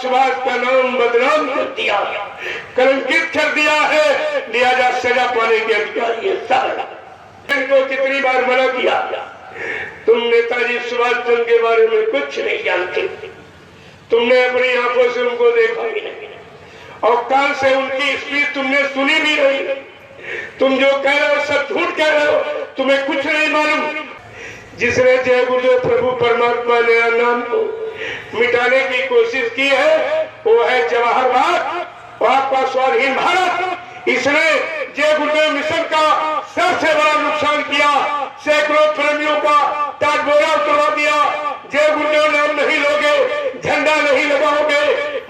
सुभाष का नाम बदनाम कर दिया, कलंकित कर दिया है, लिहाजा सजा पाने के अधिकारी है सारा। इनको कितनी बार मना किया, तुम नेताजी सुभाष चंद्र के बारे में कुछ नहीं जानते, तुमने अपनी आंखों से उनको देखा भी नहीं और कान से उनकी स्पीच तुमने सुनी भी नहीं। तुम जो कह रहे हो सब झूठ कह रहे हो, तुम्हें कुछ नहीं मालूम। जिसने जय गुरुदेव प्रभु परमात्मा ने नाम को मिटाने की कोशिश की है वो है जवाहरलाल और आपका स्वाधीन भारत। इसने जय गुरुदेव मिशन का सबसे बड़ा नुकसान किया, सैकड़ों प्रेमियों का टाटबोरा उतरवा दिया। जय गुरुदेव नाम नहीं लोगे, झंडा नहीं लगाओगे,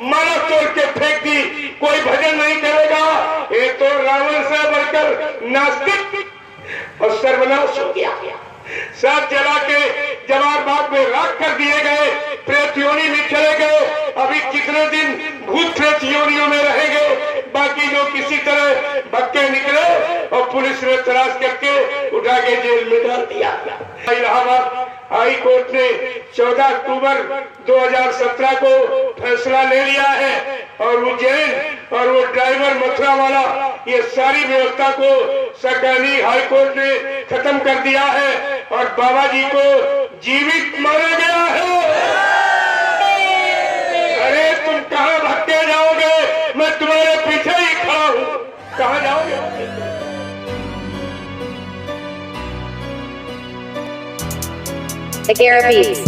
माला तोड़ के फेंक दी, कोई भजन नहीं करेगा। ये तो रावण से बढ़कर नास्तिक और सर्वनाश हो गया। सब जला के जवाहर बाग में राख कर दिए गए, प्रेत योनि में चले गए। अभी कितने दिन भूत प्रेत योनियों में रहेंगे, बाकी जो किसी तरह भक्के निकले और पुलिस ने तलाश करके उठा के जेल में डाल दिया। इलाहाबाद हाई कोर्ट ने 14 अक्टूबर 2017 को फैसला ले लिया है और उज्जैन और वो ड्राइवर मथुरा वाला ये सारी व्यवस्था को सरकारी हाई कोर्ट ने खत्म कर दिया है और बाबा जी को जीवित मारा गया है। अरे तुम कहाँ भटके जाओगे, मैं तुम्हारे पीछे ही खड़ा हूँ, कहाँ जाओगे? The Gara Beats.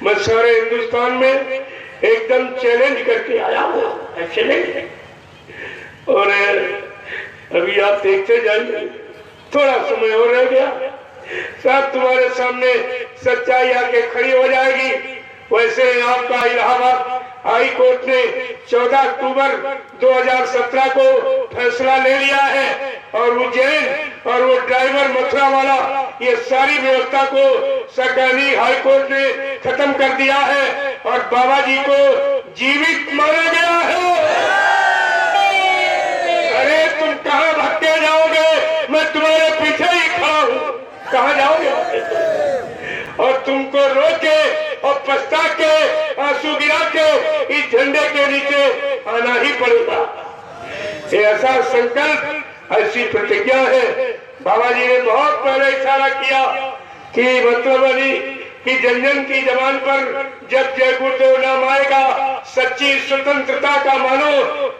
मैं सारे हिंदुस्तान में एकदम चैलेंज करके आया हूँ, और अभी आप देखते जाइए, थोड़ा समय और रह गया, सब तुम्हारे सामने सच्चाई आके खड़ी हो जाएगी। वैसे आपका इलाहाबाद हाई कोर्ट ने 14 अक्टूबर 2017 को फैसला ले लिया है और उज्जैन और वो ड्राइवर मथुरा वाला ये सारी व्यवस्था को सरकारी हाई कोर्ट ने खत्म कर दिया है और बाबा जी को जीवित मारा गया है। अरे तुम कहाँ भटके जाओगे, मैं तुम्हारे पीछे ही खड़ा हूँ, कहाँ जाओगे? और तुमको रोके और पछता के आंसू गिरा के इस झंडे के नीचे आना ही पड़ेगा। ऐसा संकल्प, ऐसी प्रतिज्ञा है। बाबा जी ने बहुत पहले इशारा किया कि मतलब अली कि जन जन की जबान पर जब जय गुरुदेव नाम आएगा, सच्ची स्वतंत्रता का मानो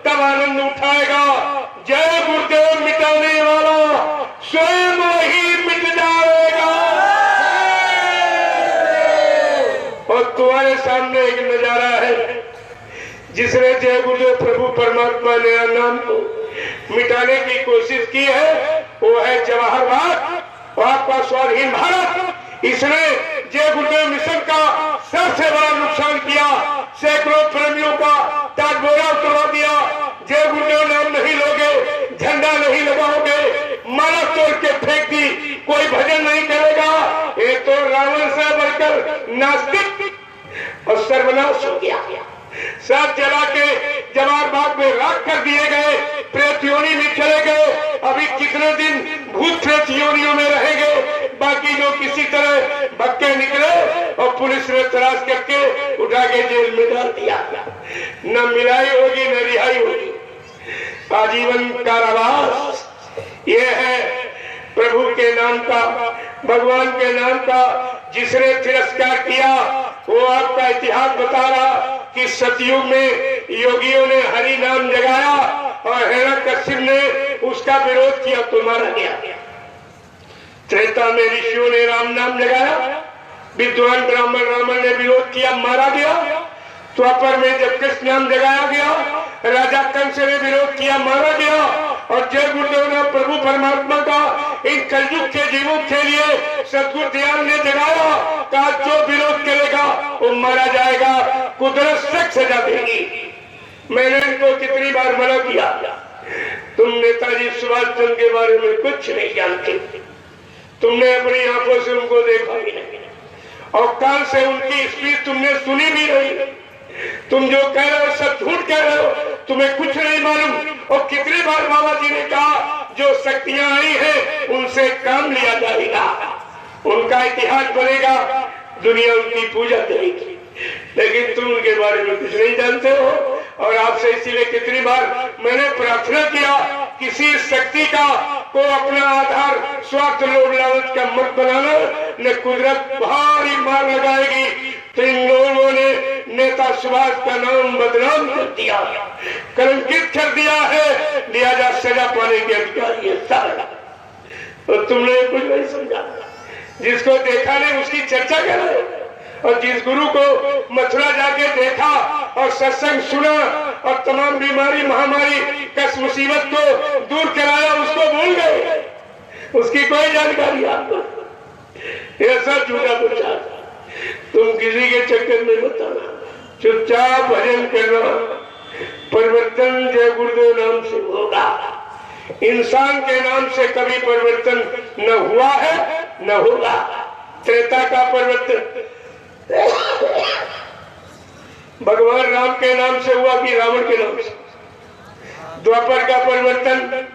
तब आनंद उठाएगा। जय गुरुदेव मिटाने वाला स्वयं वही मिट जाएगा। और तुम्हारे सामने एक नजारा है, जिसने जय गुरुदेव प्रभु परमात्मा ने नाम को मिटाने की कोशिश की है वो है जवाहरलाल और आपका स्वाधीन भारत। इसने जय गुरुदेव मिशन का सबसे बड़ा नुकसान किया, सैकड़ों प्रेमियों का टाटबोरा उतरवा दिया। जय गुरुदेव नाम नहीं लोगे, झंडा नहीं लगाओगे, माला तोड़ के फेंक दी, कोई भजन नहीं करेगा। ये तो रावण से बढ़कर नास्तिक और सर्वनाश हो गया। सब जला के जवाहर बाग में राख कर दिए गए, प्रेत योनि में चले गए। अभी कितने दिन भूत प्रेत योनियों में रहेंगे, बाकी जो किसी तरह भक्के निकले और पुलिस ने तलाश करके उठा के जेल में डाल दिया। न मिलाई होगी न रिहाई होगी, आजीवन कारावास। ये है प्रभु के नाम का, भगवान के नाम का जिसने तिरस्कार किया। वो आपका इतिहास बता रहा कि सतयुग में योगियों ने हरि नाम जगाया और हिरण्यकश्यप ने उसका विरोध किया तो मारा गया। त्रेता में ऋषियों ने राम नाम जगाया, विद्वान ब्राह्मण रावण ने विरोध किया, मारा गया। द्वापर में जब कृष्ण नाम जगाया गया, राजा कंस ने विरोध किया, मारा गया। और जय गुरुदेव ने प्रभु परमात्मा का इन कलयुग के जीवों के लिए सदगुरु दयाल ने जगाया, कहा जो विरोध करेगा वो मारा जाएगा, कुदरत सख्त सजा देगी। मैंने इनको कितनी बार बार मना किया, तुम नेताजी सुभाष चंद्र के बारे में कुछ नहीं जानते, तुमने अपनी आंखों से उनको देखा भी नहीं और कान से उनकी स्पीच तुमने सुनी भी नहीं। तुम जो कह रहे हो सब झूठ कह रहे हो, तुम्हें कुछ नहीं मालूम। और कितनी बार बाबा जी ने कहा जो शक्तियां आई हैं उनसे काम लिया जाएगा, उनका इतिहास बनेगा, दुनिया उनकी पूजा करेगी, लेकिन तुम उनके बारे में कुछ नहीं जानते हो। और आपसे इसीलिए कितनी बार मैंने प्रार्थना किया, किसी शक्ति का को अपना आधार स्वार्थ लोभ लालच का मत बनाना, न कुदरत भारी मार लगाएगी। तो इन लोगों ने नेता सुभाष का नाम बदनाम कर दिया, कलंकित कर दिया है, लिहाजा सजा पाने के अधिकारी है सारा। और तुमने कुछ नहीं समझा, जिसको देखा नहीं उसकी चर्चा कर रहे हो। और जिस गुरु को मथुरा जाके देखा और सत्संग सुना और तमाम बीमारी महामारी कस मुसीबत को दूर कराया, उसको भूल गए, उसकी कोई जानकारी आपको। यह सब झूठा प्रचार, तुम किसी के चक्कर में मत आना, चुपचाप भजन करना। परिवर्तन जय गुरुदेव नाम से होगा, इंसान के नाम से कभी परिवर्तन न हुआ है न होगा। त्रेता का परिवर्तन भगवान राम के नाम से हुआ कि रावण के नाम से? द्वापर का परिवर्तन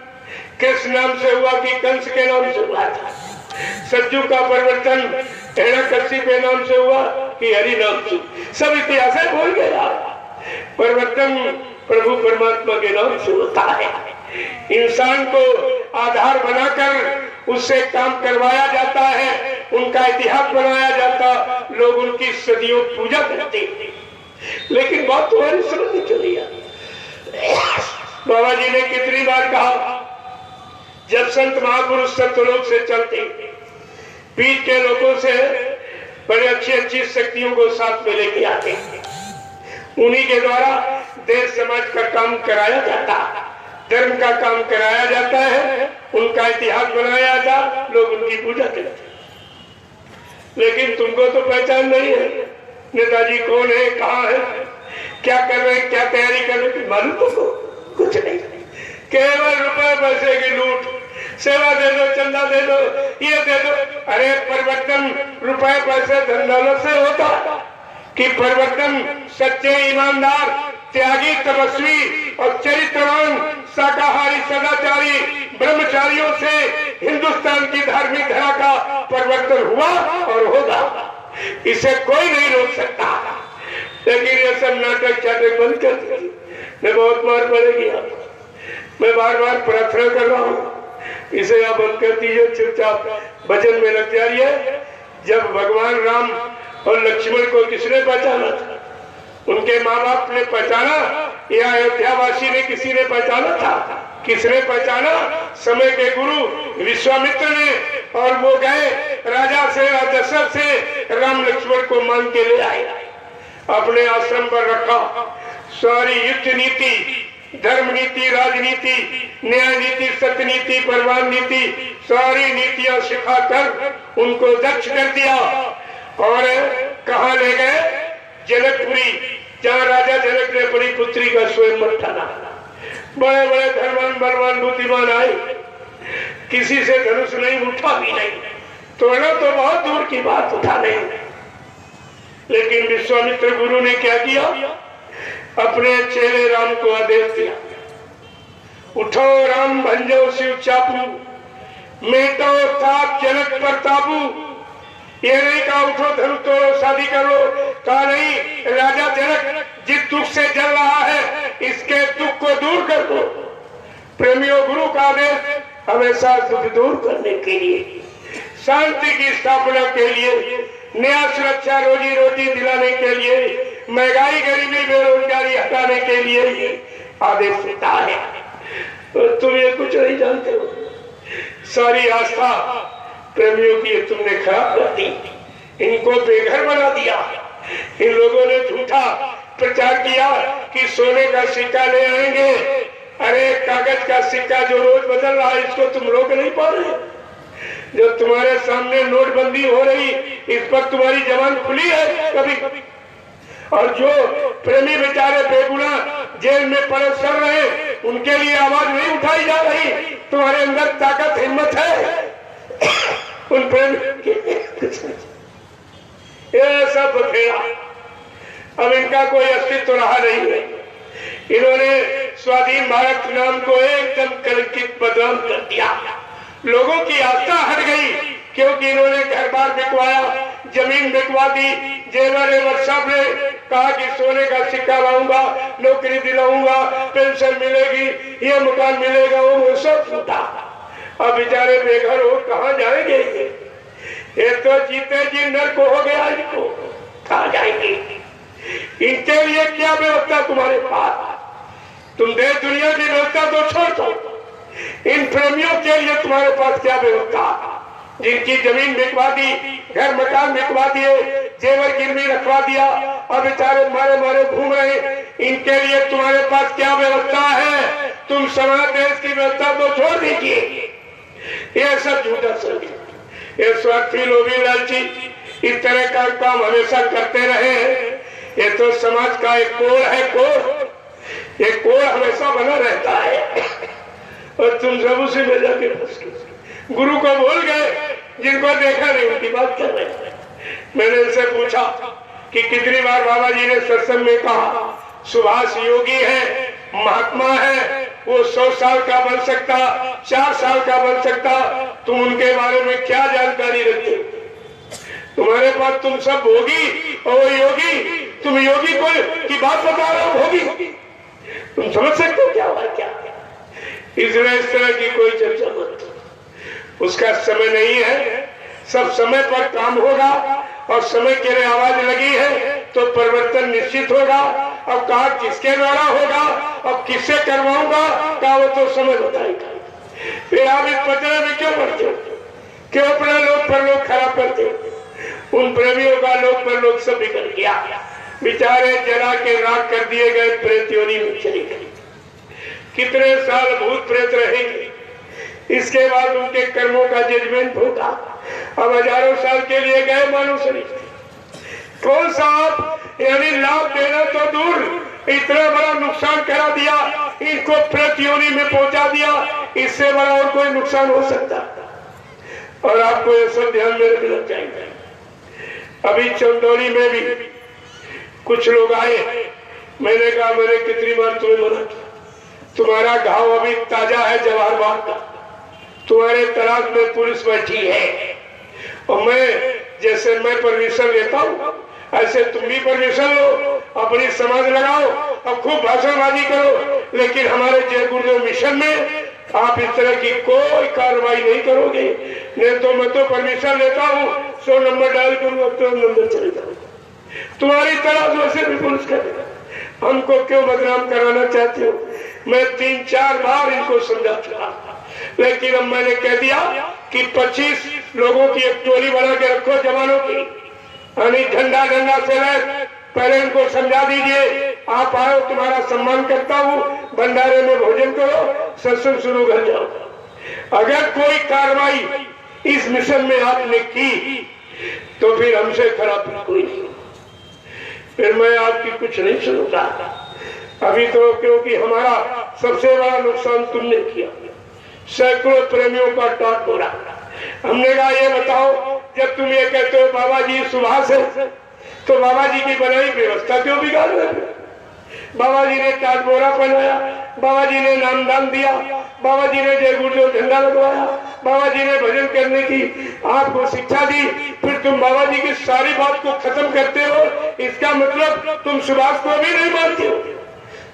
कृष्ण नाम से हुआ कि कंस के नाम से हुआ था? सज्जू का परिवर्तन हिरण्यकशिपु के नाम से हुआ कि हरि नाम से? सब इतिहास है, भूल गए आप। परिवर्तन प्रभु परमात्मा के नाम से होता है। इंसान को आधार बनाकर उससे काम करवाया जाता है, उनका इतिहास बनाया जाता, लोग उनकी सदियों पूजा करते हैं। लेकिन बात तुम्हारी समझ में चली आती। बाबा जी ने कितनी बार कहा, जब संत महापुरुष सत्यलोक से चलते, बीच के लोगों से बड़े अच्छी अच्छी शक्तियों को साथ में लेके आते, उन्हीं के द्वारा देश समाज का काम कराया जाता, धर्म का काम कराया जाता है, उनका इतिहास बनाया जाता, लोग उनकी पूजा करते। लेकिन तुमको तो पहचान नहीं है, नेताजी कौन है, कहाँ है, क्या कर रहे हैं, क्या तैयारी कर रहे हैं, मालूम तुमको कुछ नहीं। केवल रुपए पैसे की लूट, सेवा दे दो, चंदा दे दो, ये दे दो। अरे परिवर्तन रुपए पैसे धन दौलत से होता कि परिवर्तन सच्चे ईमानदार त्यागी तपस्वी और चरित्रवान शाकाहारी सदाचारी ब्रह्मचारियों से हिंदुस्तान की धार्मिक धारा का परिवर्तन हुआ और होगा, इसे कोई नहीं रोक सकता। लेकिन ये सब नाटक चाटक बंद कर दीजिए, मैं बहुत मार पड़ेगी आपको। मैं बार बार प्रार्थना कर रहा हूँ, इसे आप बंद कर दीजिए, चुपचाप भजन में लग जाइए। जब भगवान राम और लक्ष्मण को किसने पहचाना था? उनके माँ बाप ने पहचाना या अयोध्यावासी ने किसी ने पहचाना था? किसने पहचाना? समय के गुरु विश्वामित्र ने। और वो गए राजा से, दशरथ से राम लक्ष्मण को मांग के ले आए, अपने आश्रम पर रखा। सारी युद्ध नीति, धर्म नीति, राजनीति, न्याय नीति, सत्य नीति, परवान नीति, सारी नीतियां सिखाकर उनको दक्ष कर दिया। और कहा ले गए? जनकपुरी, जहाँ राजा जनक ने अपनी पुत्री का स्वयं ठाना। बड़े बड़े धर्मवान बलवान बुद्धिमान आए, किसी से धनुष नहीं उठा भी नहीं, तोड़ना तो बहुत दूर की बात, उठा नहीं। लेकिन विश्वामित्र गुरु ने क्या किया? अपने चेले राम को आदेश दिया, उठो राम भंजो शिव चापू, मेटो ताप जनक प्रतापू। ये नहीं कहा उठो धनुष तोड़ो शादी करो, कहा नहीं, राजा जनक जिस दुख से जल रहा है इसके दुख को दूर कर दो। प्रेमियों, गुरु का आदेश हमेशा दुख दूर करने के लिए, शांति की स्थापना के लिए, न्याय सुरक्षा रोजी रोटी दिलाने के लिए, महंगाई गरीबी बेरोजगारी हटाने के लिए आदेश देता है। तो तुम ये कुछ नहीं जानते हो, सारी आस्था प्रेमियों की तुमने खराब कर दी, इनको बेघर बना दिया। इन लोगों ने झूठा प्रचार किया कि सोने का सिक्का ले आएंगे। अरे कागज का सिक्का जो रोज बदल रहा है, इसको तुम रोक नहीं पा रहे। जो तुम्हारे सामने नोटबंदी हो रही, इस पर तुम्हारी जबान खुली है कभी? और जो प्रेमी बेचारे बेगुनाह जेल में पड़े सड़ रहे, उनके लिए आवाज नहीं उठाई जा रही। तुम्हारे अंदर ताकत हिम्मत है उन प्रेम ये सब बखेड़ा, अब इनका कोई अस्तित्व रहा नहीं है। इन्होंने स्वाधीन भारत नाम को एकदम कलंकित बदनाम कर दिया। लोगों की आस्था हट गई क्योंकि इन्होंने घर बार बिकवाया, जमीन बिकवा दी। जेवर एवर सब ने कहा कि सोने का सिक्का लाऊंगा, नौकरी दिलाऊंगा, पेंशन मिलेगी, ये मकान मिलेगा, वो सब छूटा। अब बेचारे बेघर हो कहाँ जाएंगे? ये तो जीते जी नर्क हो गया, इनको कहाँ जाएंगे? इनके लिए क्या व्यवस्था तुम्हारे पास? तुम देश दुनिया की व्यवस्था तो छोड़ दो, इन प्रेमियों के लिए तुम्हारे पास क्या व्यवस्था? जिनकी जमीन बिकवा दी, घर मकान बिकवा दिए, जेवर गिरवी रखवा दिया, अब बेचारे मारे मारे घूम रहे, इनके लिए तुम्हारे पास क्या व्यवस्था है? तुम समाज देश की व्यवस्था तो छोड़ दीजिए। ये सब झूठा समझ, ये स्वार्थी लोभी लालची इस तरह का काम हमेशा करते रहे हैं। ये तो समाज का एक कोड़ है, कोड़, ये कोड़ हमेशा बना रहता है और तुम सब उसी में जाके फंस गए। गुरु को भूल गए, जिनको देखा नहीं उनकी बात कर रहे हैं। मैंने इनसे पूछा कि कितनी बार बाबा जी ने सत्संग में कहा सुभाष योगी है, महात्मा है, वो 100 साल का बन सकता, 4 साल का बन सकता, तुम उनके बारे में क्या जानकारी रखते हो? तुम्हारे पास तुम सब होगी और वो योगी, तुम योगी को की बात बता रहे हो, होगी, तुम समझ सकते हो क्या हुआ क्या? इसलिए इस तरह की कोई चर्चा मत, उसका समय नहीं है। सब समय पर काम होगा और समय के लिए आवाज लगी है तो परिवर्तन निश्चित होगा। अब कहा किसके द्वारा होगा और किससे करवाऊंगा, कहा वो तो समय बताएगा। फिर आप इस पचड़े में क्यों पड़ते हो? क्यों अपना लोग पर लोग खराब करते हो? उन प्रेमियों का लोग पर लोग सब बिगड़ गया, बेचारे जला के राख कर दिए गए, प्रेत योनि में चली गई। कितने साल भूत प्रेत रहेंगे, इसके बाद उनके कर्मों का जजमेंट होगा। अब हजारों साल के लिए गए मानो शरीर, कौन सा आप यानी लाभ देना तो दूर, इतना बड़ा नुकसान करा दिया, इनको प्रेत योनि में पहुंचा दिया, इससे बड़ा और कोई नुकसान हो सकता? और आपको ये सब ध्यान में रखना चाहिए। अभी चंदौली में भी कुछ लोग आए, मैंने कहा मैंने कितनी बार तुम्हें मना किया, तुम्हारा घाव अभी ताजा है जवाहर बाग का, तुम्हारे तलाश में पुलिस बैठी है और जैसे मैं परमिशन लेता हूँ ऐसे तुम भी परमिशन लो, अपनी समाज लगाओ और खूब भाषणबाजी करो, लेकिन हमारे जय गुरुदेव मिशन में आप इस तरह की कोई कार्रवाई नहीं करोगे। नहीं तो मैं तो परमिशन लेता हूँ, 100 नंबर डायल करूँ, अब तो नंबर चले जाओ, तुम्हारी तलाश वैसे भी पुलिस करेगा। हमको क्यों बदनाम कराना चाहते हो? मैं 3-4 बार इनको समझा चुका, लेकिन अब मैंने कह दिया कि 25 लोगों की एक टोली बना के रखो जवानों की, यानी झंडा से पहले इनको समझा दीजिए, आप आओ, तुम्हारा सम्मान करता हूँ, भंडारे में भोजन करो, सत्संग शुरू कर जाओ। अगर कोई कार्रवाई इस मिशन में आपने की तो फिर हमसे खराब कोई नहीं, फिर मैं आपकी कुछ नहीं सुनूंगा। अभी तो क्योंकि हमारा सबसे बड़ा नुकसान तुमने किया, सैकड़ों प्रेमियों का टाट हो रहा। हमने कहा ये बताओ, जब तुम ये कहते हो बाबा जी सुभाष है, तो बाबा जी की बनाई व्यवस्था क्यों बिगाड़ रहे हो? बाबा जी ने टाट बोरा पहनाया, बाबा जी ने नामदान दिया, बाबा जी ने जय गुरुदेव झंडा लगवाया, बाबा जी ने भजन करने की आपको शिक्षा दी, फिर तुम बाबा जी की सारी बात को खत्म करते हो। इसका मतलब तुम सुभाष को भी नहीं मानते हो,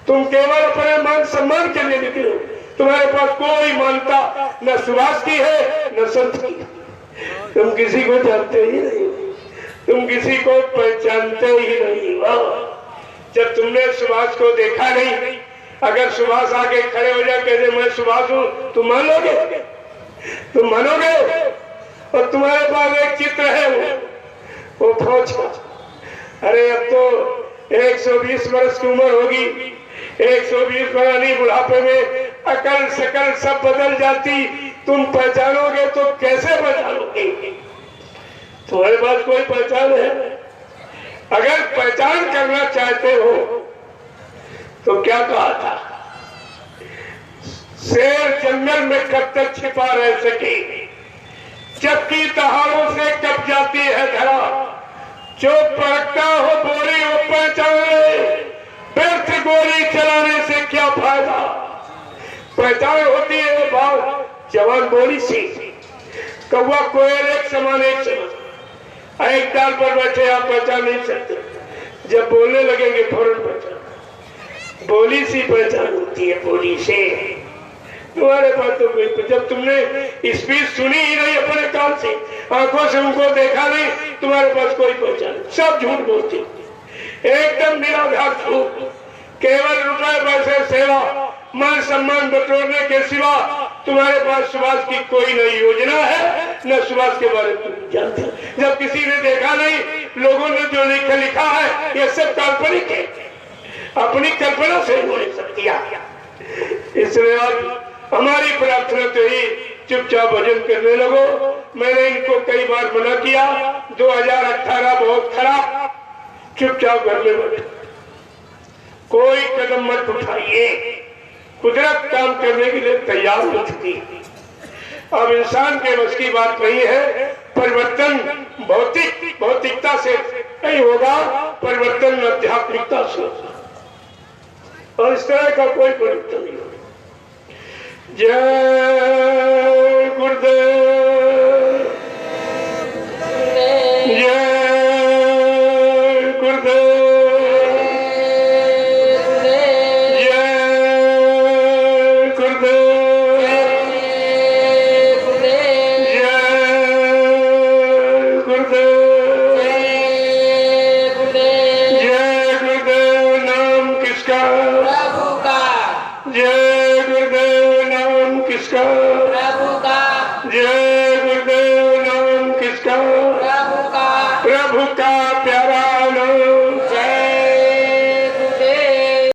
तुम केवल अपने मान सम्मान के लिए निकले हो। तुम्हारे पास कोई मानता न सुभाष की है न संत की, तुम किसी को जानते ही नहीं, तुम किसी को पहचानते ही नहीं हो। जब तुमने सुभाष को देखा नहीं, अगर सुभाष आके खड़े हो जाए, कहते मैं सुभाष हूं, तुम मानोगे? तुम मानोगे? और तुम्हारे पास एक चित्र है, वो फौज का। अरे अब तो 120 वर्ष की उम्र होगी, 120 वर्ष बुढ़ापे में अकल शकल सब बदल जाती, तुम पहचानोगे तो कैसे पहचानोगे? तुम्हारे पास कोई पहचान है? अगर पहचान करना चाहते हो तो क्या कहा था? शेर जंगल में कब तक छिपा रह सके, जबकि दहाड़ों से कब जाती है धरा। जो पड़ता हो बोरी वो पहचान ले, व्यर्थ गोली चलाने से क्या फायदा। पहचान होती है भाव जवान बोली से, कौवा कोयल एक समान एक समान। एक डाल पर बैठे आप पहचान नहीं सकते, जब बोलने लगेंगे फौरन पहचान। बोली सी पहचान होती है बोली से। तुम्हारे पास तो कोई, जब तुमने स्पीच सुनी ही नहीं अपने कान से, आंखों से उनको देखा नहीं, तुम्हारे पास कोई पहचान, सब झूठ बोलते, एकदम निराधार झूठ। केवल रुपए पैसे सेवा मान सम्मान बटोरने के सिवा तुम्हारे पास सुभाष की कोई नई योजना है, न सुभाष के बारे में तुम जानते। जब किसी ने देखा नहीं, लोगों ने जो लिखा है ये सब काल्पनिक है, अपनी कल्पना से उन्होंने सब किया। इसलिए अब हमारी प्रार्थना तो ही चुपचाप भजन करने लगो। मैंने इनको कई बार मना किया, 2018 बहुत खराब, चुपचाप घर में बैठो, कोई कदम मत उठाइए। कुदरत काम करने के लिए तैयार हो चुकी है। अब इंसान के बस की बात नहीं है। परिवर्तन भौतिकता से नहीं होगा, परिवर्तन आध्यात्मिकता से होगा, और इस तरह का कोई परिवर्तन नहीं होगा। जय गुरुदेव, जय गुरुदेव, जय गुरुदेव, जय गुरुदेव, जय गुरुदेव। नाम किसका? प्रभु का। जय गुरुदेव। नाम किसका? प्रभु का। जय गुरुदेव। नाम किसका? प्रभु का। प्रभु का प्यारा नाम